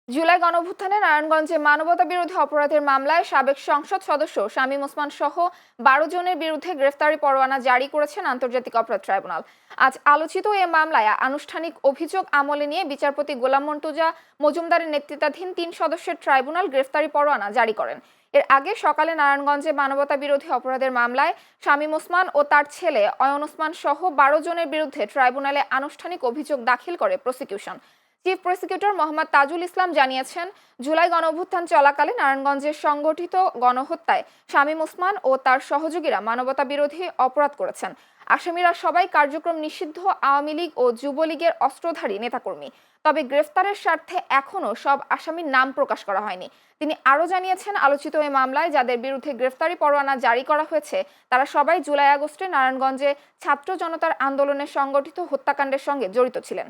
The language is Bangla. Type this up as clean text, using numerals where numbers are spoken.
জুলাই গণঅভ্যুত্থানে নারায়ণগঞ্জে মানবতাবিরোধী অপরাধের মামলায় সাবেক সংসদ সদস্য শামীম ওসমান সহ ১২ জনের বিরুদ্ধে গ্রেফতারি পরোয়ানা জারি করেছেন আন্তর্জাতিক অপরাধ ট্রাইব্যুনাল। আজ আলোচিত এ মামলায় আনুষ্ঠানিক অভিযোগ আমলে নিয়ে বিচারপতি গোলাম মর্তুজা মজুমদারের নেতৃত্বাধীন ৩ সদস্যের ট্রাইব্যুনাল গ্রেফতারি পরোয়ানা জারি করেন। এর আগে সকালে নারায়ণগঞ্জে মানবতাবিরোধী অপরাধের মামলায় শামীম ওসমান ও তার ছেলে অয়ন ওসমান সহ ১২ জনের বিরুদ্ধে ট্রাইব্যুনালে আনুষ্ঠানিক অভিযোগ দাখিল করে prosecution. Chief prosecutor Mohammad Tajul Islam জানিয়েছেন, জুলাই গণঅভ্যুত্থান চলাকালে নারায়ণগঞ্জের সংগঠিত গণহত্যায় শামীম ওসমান ও তার সহযোগীরা মানবতাবিরোধী অপরাধ করেছেন। আসামিরা সবাই কার্যক্রম নিষিদ্ধ আওয়ামী লীগ ও যুবলীগের অস্ত্রধারী নেতাকর্মী। তবে গ্রেফতারের স্বার্থে এখনও সব আসামির নাম প্রকাশ করা হয়নি। তিনি আরও জানিয়েছেন, আলোচিত এই মামলায় যাদের বিরুদ্ধে গ্রেফতারি পরোয়ানা জারি করা হয়েছে তারা সবাই জুলাই আগস্টে নারায়ণগঞ্জে ছাত্র জনতার আন্দোলনে সংগঠিত হত্যাকাণ্ডের সঙ্গে জড়িত ছিলেন।